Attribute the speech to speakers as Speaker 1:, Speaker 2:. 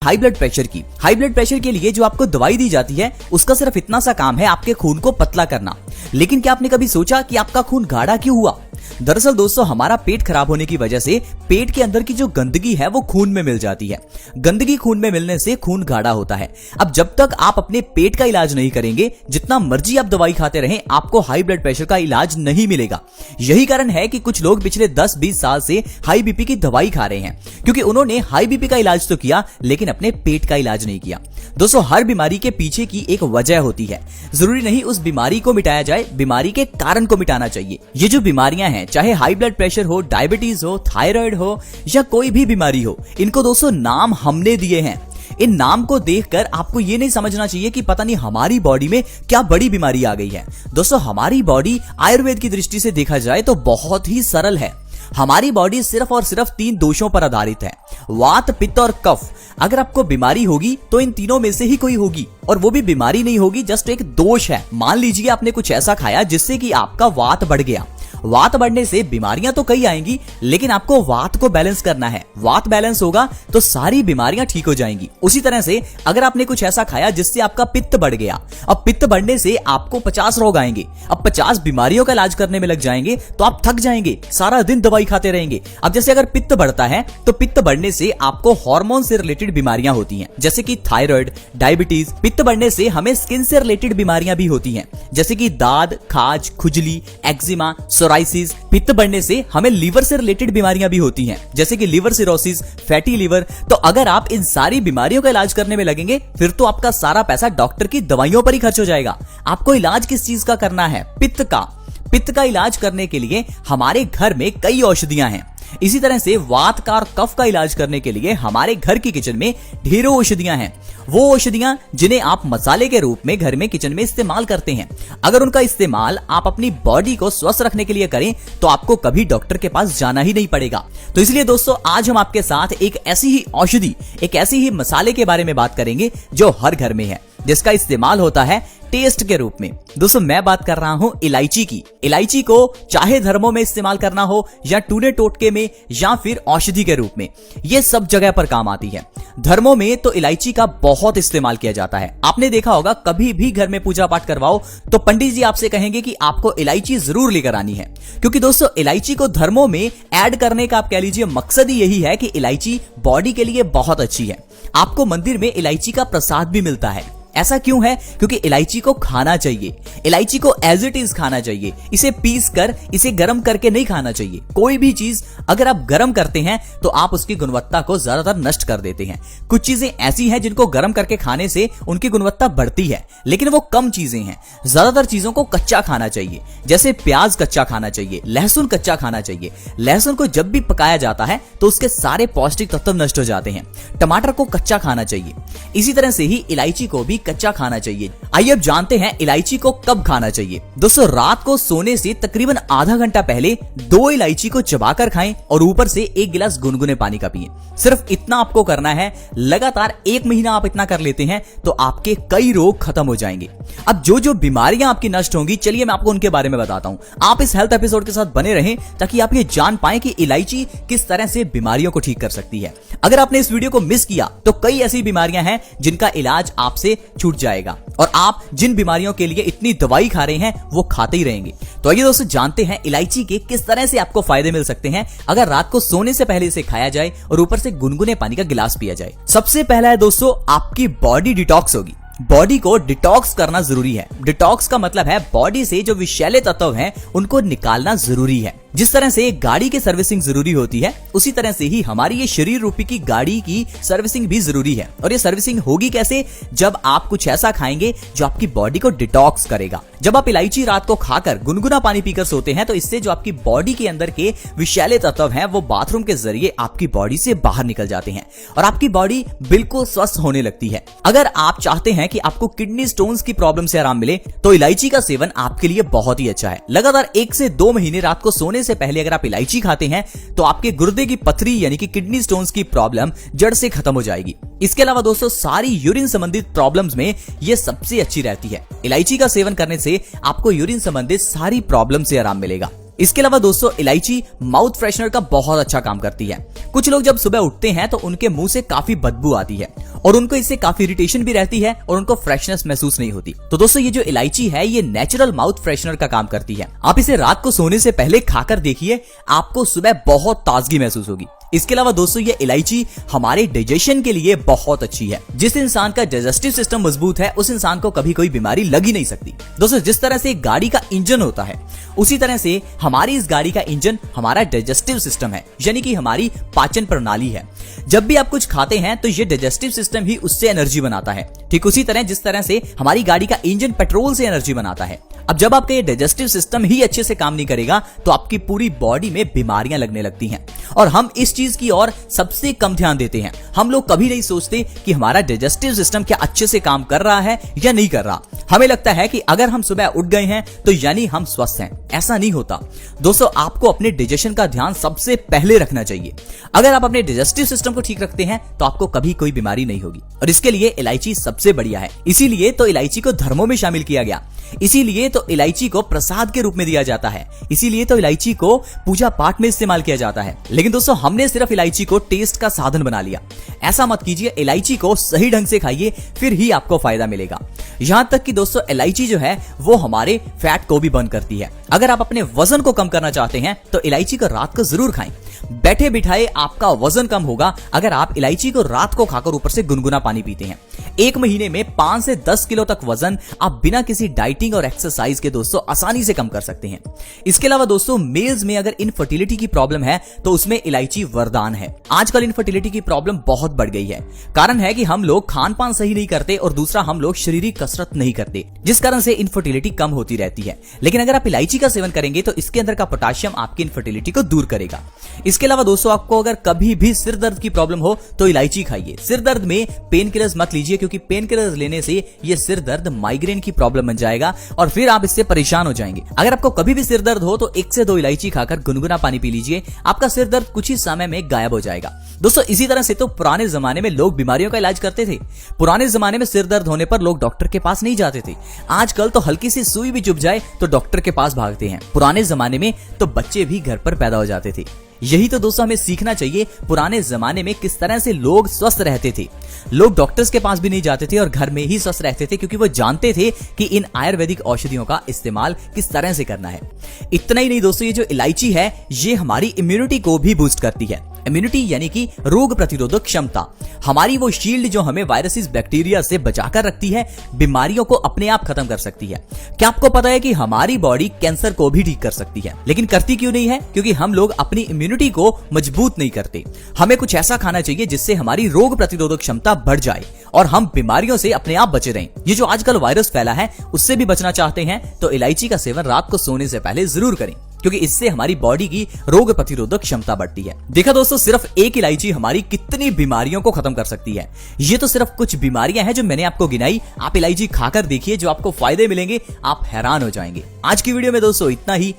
Speaker 1: High blood pressure के लिए जो आपको दवाई दी जाती है उसका सिर्फ इतना सा काम है आपके खून को पतला करना। लेकिन क्या आपने कभी सोचा कि आपका खून गाढ़ा क्यों हुआ? दरअसल दोस्तों, हमारा पेट खराब होने की वजह से पेट के अंदर की जो गंदगी है वो खून में मिल जाती है। गंदगी खून में मिलने से खून गाढ़ा होता है। अब जब तक आप अपने पेट का इलाज नहीं करेंगे, जितना मर्जी आप दवाई खाते रहें, आपको हाई ब्लड प्रेशर का इलाज नहीं मिलेगा। यही कारण है कि कुछ लोग पिछले 10-20 साल से हाई बीपी की दवाई खा रहे हैं, क्योंकि उन्होंने हाई बीपी का इलाज तो किया लेकिन अपने पेट का इलाज नहीं किया। दोस्तों, हर बीमारी के पीछे की एक वजह होती है। जरूरी नहीं उस बीमारी को मिटाया जाए, बीमारी के कारण को मिटाना चाहिए। ये जो बीमारियां हैं, चाहे हाई ब्लड प्रेशर हो, डायबिटीज हो, थायराइड हो या कोई भी बीमारी हो, इनको दोस्तों नाम हमने दिए हैं। इन नाम को देखकर आपको ये नहीं समझना चाहिए कि पता नहीं हमारी बॉडी में क्या बड़ी बीमारी आ गई है। दोस्तों, हमारी बॉडी आयुर्वेद की दृष्टि से देखा जाए तो बहुत ही सरल है। हमारी बॉडी सिर्फ और सिर्फ 3 दोषों पर आधारित है, वात, पित्त और कफ। अगर आपको बीमारी होगी तो इन तीनों में से ही कोई होगी, और वो भी बीमारी नहीं होगी, जस्ट एक दोष है। मान लीजिए आपने कुछ ऐसा खाया जिससे कि आपका वात बढ़ गया। वात बढ़ने से बीमारियां तो कई आएंगी, लेकिन आपको वात को बैलेंस करना है। वात बैलेंस होगा तो सारी बीमारियां ठीक हो जाएंगी। उसी तरह से अगर आपने कुछ ऐसा खाया जिससे आपका पित्त बढ़ गया, अब पित्त बढ़ने से आपको 50 रोग आएंगे। अब 50 बीमारियों का इलाज करने में लग जाएंगे तो आप थक जाएंगे, सारा दिन दवाई खाते रहेंगे। अब जैसे अगर पित्त बढ़ता है तो पित्त बढ़ने से आपको हार्मोन से रिलेटेड बीमारियां होती हैं, जैसे कि थायराइड, डायबिटीज। पित्त बढ़ने से हमें स्किन से रिलेटेड बीमारियां भी होती हैं, जैसे कि दाद, खाज, खुजली, एक्जिमा, सोराइसिस। पित्त बढ़ने से हमें लीवर से रिलेटेड बीमारियां भी होती हैं, जैसे कि लीवर सिरोसिस, फैटी लीवर। तो अगर आप इन सारी बीमारियों का इलाज करने में लगेंगे, फिर तो आपका सारा पैसा डॉक्टर की दवाइयों पर ही खर्च हो जाएगा। आपको इलाज किस चीज का करना है? पित्त का। पित्त का इलाज करने के लिए हमारे घर में कई औषधियां हैं। इसी तरह से वात का और कफ का इलाज करने के लिए हमारे घर की किचन में ढेरों औषधियां हैं। वो औषधियां जिन्हें आप मसाले के रूप में घर में किचन में इस्तेमाल करते हैं। अगर उनका इस्तेमाल आप अपनी बॉडी को स्वस्थ रखने के लिए करें तो आपको कभी डॉक्टर के पास जाना ही नहीं पड़ेगा। तो इसलिए दोस्तों, आज हम आपके साथ एक ऐसी ही औषधि, एक ऐसी ही मसाले के बारे में बात करेंगे जो हर घर में है, जिसका इस्तेमाल होता है टेस्ट के रूप में। दोस्तों, मैं बात कर रहा हूं इलायची की। इलायची को चाहे धर्मों में इस्तेमाल करना हो या टूने टोटके में या फिर औषधि के रूप में, ये सब जगह पर काम आती है। धर्मों में तो इलायची का बहुत इस्तेमाल किया जाता है। आपने देखा होगा, कभी भी घर में पूजा पाठ करवाओ तो पंडित जी आपसे कहेंगे कि आपको इलायची जरूर लेकर आनी है, क्योंकि दोस्तों इलायची को धर्मों में ऐड करने का आप कह लीजिए मकसद ही यही है कि इलायची बॉडी के लिए बहुत अच्छी है। आपको मंदिर में इलायची का प्रसाद भी मिलता है। ऐसा क्यों है? क्योंकि इलायची को खाना चाहिए। इलायची को एज इट इज खाना चाहिए। इसे पीस कर, इसे गर्म करके नहीं खाना चाहिए। कोई भी चीज अगर आप गर्म करते हैं तो आप उसकी गुणवत्ता को ज्यादातर नष्ट कर देते हैं। कुछ चीजें ऐसी हैं जिनको गर्म करके खाने से उनकी गुणवत्ता बढ़ती है, लेकिन वो कम चीजें हैं। ज्यादातर चीजों को कच्चा खाना चाहिए, जैसे प्याज कच्चा खाना चाहिए, लहसुन कच्चा खाना चाहिए। लहसुन को जब भी पकाया जाता है तो उसके सारे पौष्टिक तत्व नष्ट हो जाते हैं। टमाटर को कच्चा खाना चाहिए। इसी तरह से ही इलायची को भी कच्चा खाना चाहिए। आइए अब जानते हैं इलायची को कब खाना चाहिए। दोस्तों, रात को सोने से तकरीबन आधा घंटा पहले 2 इलायची को चबाकर खाएं और ऊपर से 1 गिलास गुनगुने पानी का पिएं। सिर्फ इतना आपको करना है। लगातार 1 महीना आप इतना कर लेते हैं तो आपके कई रोग खत्म हो जाएंगे। अब जो जो बीमारियां आपकी नष्ट होंगी, चलिए मैं आपको उनके बारे में बताता हूं। आप इस हेल्थ एपिसोड के साथ बने रहें ताकि आप ये जान पाएं कि इलायची किस तरह से बीमारियों को ठीक कर सकती है। अगर आपने इस वीडियो को मिस किया तो कई ऐसी बीमारियां हैं जिनका इलाज आपसे छूट जाएगा, और आप जिन बीमारियों के लिए इतनी दवाई खा रहे हैं वो खाते ही रहेंगे। तो आइए दोस्तों, जानते हैं इलायची के किस तरह से आपको फायदे मिल सकते हैं अगर रात को सोने से पहले इसे खाया जाए और ऊपर से गुनगुने पानी का गिलास पिया जाए। सबसे पहला है दोस्तों, आपकी बॉडी डिटॉक्स होगी। बॉडी को डिटॉक्स करना जरूरी है। डिटॉक्स का मतलब है बॉडी से जो विषैले तत्व हैं उनको निकालना जरूरी है। जिस तरह से एक गाड़ी की सर्विसिंग जरूरी होती है, उसी तरह से ही हमारी ये शरीर रूपी की गाड़ी की सर्विसिंग भी जरूरी है। और ये सर्विसिंग होगी कैसे? जब आप कुछ ऐसा खाएंगे जो आपकी बॉडी को डिटॉक्स करेगा। जब आप इलायची रात को खाकर गुनगुना पानी पीकर सोते हैं तो इससे जो आपकी बॉडी के अंदर के विषैले तत्व हैं वो बाथरूम के जरिए आपकी बॉडी से बाहर निकल जाते हैं और आपकी बॉडी बिल्कुल स्वस्थ होने लगती है। अगर आप चाहते हैं कि आपको किडनी स्टोन्स की प्रॉब्लम से आराम मिले तो इलायची का सेवन आपके लिए बहुत ही अच्छा है। लगातार 1 से 2 महीने रात को सोने से पहले अगर आप इलायची खाते हैं तो आपके गुर्दे की पथरी यानी कि किडनी स्टोन्स की प्रॉब्लम जड़ से खत्म हो जाएगी। इसके अलावा दोस्तों, सारी यूरिन संबंधित प्रॉब्लम्स में ये सबसे अच्छी रहती है। इलायची का सेवन करने से आपको यूरिन संबंधित सारी प्रॉब्लम से आराम मिलेगा। इसके अलावा दोस्तों इलायची माउथ फ्रेशनर का बहुत अच्छा काम करती है। कुछ लोग जब सुबह उठते हैं तो उनके मुंह से काफी बदबू आती है और उनको इससे काफी इरिटेशन भी रहती है और उनको फ्रेशनेस महसूस नहीं होती। तो दोस्तों ये जो इलायची है ये नेचुरल माउथ फ्रेशनर का काम करती है। आप इसे रात को सोने से पहले खाकर देखिए, आपको सुबह बहुत ताजगी महसूस होगी। इसके अलावा दोस्तों ये इलायची हमारे डाइजेशन के लिए बहुत अच्छी है। जिस इंसान का डाइजेस्टिव सिस्टम मजबूत है उस इंसान को कभी कोई बीमारी लग ही नहीं सकती। दोस्तों जिस तरह से एक गाड़ी का इंजन होता है उसी तरह से हमारी इस गाड़ी का इंजन हमारा डाइजेस्टिव सिस्टम है, यानी कि हमारी पाचन प्रणाली है। जब भी आप कुछ खाते हैं तो ये डाइजेस्टिव सिस्टम ही उससे एनर्जी बनाता है। ठीक उसी तरह जिस तरह से हमारी गाड़ी का इंजन पेट्रोल से एनर्जी बनाता है। अब जब आपका ये डाइजेस्टिव सिस्टम ही अच्छे से काम नहीं करेगा तो आपकी पूरी बॉडी में बीमारियां लगने लगती हैं और हम इस चीज की ओर सबसे कम ध्यान देते हैं। हम लोग कभी नहीं सोचते कि हमारा डाइजेस्टिव सिस्टम क्या अच्छे से काम कर रहा है या नहीं कर रहा। हमें लगता है कि अगर हम सुबह उठ गए हैं तो यानी हम स्वस्थ हैं। ऐसा नहीं होता दोस्तों, आपको अपने डाइजेशन का ध्यान सबसे पहले रखना चाहिए। अगर आप अपने डाइजेस्टिव सिस्टम को ठीक रखते हैं तो आपको कभी कोई बीमारी नहीं होगी और इसके लिए इलायची सबसे बढ़िया है। इसीलिए तो इलायची को धर्मों में शामिल किया गया, इसीलिए तो इलायची को प्रसाद के रूप में दिया जाता है, इसीलिए तो इलायची को पूजा पाठ में इस्तेमाल किया जाता है। लेकिन दोस्तों हमने सिर्फ इलायची को टेस्ट का साधन बना लिया। ऐसा मत कीजिए, इलायची को सही ढंग से खाइए, फिर ही आपको फायदा मिलेगा। यहां तक कि दोस्तों इलायची जो है वो हमारे फैट को भी बर्न करती है। अगर आप अपने वजन को कम करना चाहते हैं तो इलायची को रात को जरूर खाएं। बैठे बिठाए आपका वजन कम होगा अगर आप इलायची को रात को खाकर ऊपर से गुनगुना पानी पीते हैं। 1 महीने में 5 से 10 किलो तक वजन आप बिना किसी डाइटिंग और एक्सरसाइज के दोस्तों आसानी से कम कर सकते हैं। इसके अलावा दोस्तों मेल्स में अगर इनफर्टिलिटी की प्रॉब्लम है तो उसमें इलायची वरदान है। आजकल इनफर्टिलिटी की प्रॉब्लम बहुत बढ़ गई है। कारण है कि हम लोग खान पान सही नहीं करते और दूसरा हम लोग शारीरिक कसरत नहीं करते, जिस कारण से इनफर्टिलिटी कम होती रहती है। लेकिन अगर आप इलायची का सेवन करेंगे तो इसके अंदर का पोटेशियम आपकी इनफर्टिलिटी को दूर करेगा। इसके अलावा दोस्तों आपको अगर कभी भी सिर दर्द की प्रॉब्लम हो तो इलायची खाइए। सिर दर्द में पेन किलर्स मत लीजिए, क्योंकि पेन किलर्स लेने से ये सिर दर्द माइग्रेन की प्रॉब्लम बन जाएगा और फिर आप इससे परेशान हो जाएंगे। अगर आपको कभी भी सिर दर्द हो तो 1 से 2 इलायची खाकर गुनगुना पानी पी लीजिए, आपका सिर दर्द कुछ ही समय में गायब हो जाएगा। दोस्तों इसी तरह से तो पुराने जमाने में लोग बीमारियों का इलाज करते थे। पुराने जमाने में सिर दर्द होने पर लोग डॉक्टर के पास नहीं जाते थे। आजकल तो हल्की सी सुई भी चुभ जाए तो डॉक्टर के पास भागते हैं। पुराने जमाने में तो बच्चे भी घर पर पैदा हो जाते थे। यही तो दोस्तों हमें सीखना चाहिए, पुराने जमाने में किस तरह से लोग स्वस्थ रहते थे। लोग डॉक्टर्स के पास भी नहीं जाते थे और घर में ही स्वस्थ रहते थे, क्योंकि वो जानते थे कि इन आयुर्वेदिक औषधियों का इस्तेमाल किस तरह से करना है। इतना ही नहीं दोस्तों, ये जो इलायची है ये हमारी इम्यूनिटी को भी बूस्ट करती है। इम्यूनिटी यानी कि रोग प्रतिरोधक क्षमता, हमारी वो शील्ड जो हमें वायरसेस बैक्टीरिया से बचाकर रखती है, बीमारियों को अपने आप खत्म कर सकती है। क्या आपको पता है कि हमारी बॉडी कैंसर को भी ठीक कर सकती है? लेकिन करती क्यों नहीं है? क्योंकि हम लोग अपनी इम्यूनिटी को मजबूत नहीं करते। हमें कुछ ऐसा खाना चाहिए जिससे हमारी रोग प्रतिरोधक क्षमता बढ़ जाए और हम बीमारियों से अपने आप बचे रहें। ये जो आजकल वायरस फैला है उससे भी बचना चाहते हैं तो इलायची का सेवन रात को सोने से पहले जरूर करें, क्योंकि इससे हमारी बॉडी की रोग प्रतिरोधक क्षमता बढ़ती है। देखा दोस्तों, सिर्फ एक इलायची हमारी कितनी बीमारियों को खत्म कर सकती है। ये तो सिर्फ कुछ बीमारियां हैं जो मैंने आपको गिनाई। आप इलायची खाकर देखिए, जो आपको फायदे मिलेंगे आप हैरान हो जाएंगे। आज की वीडियो में दोस्तों इतना ही।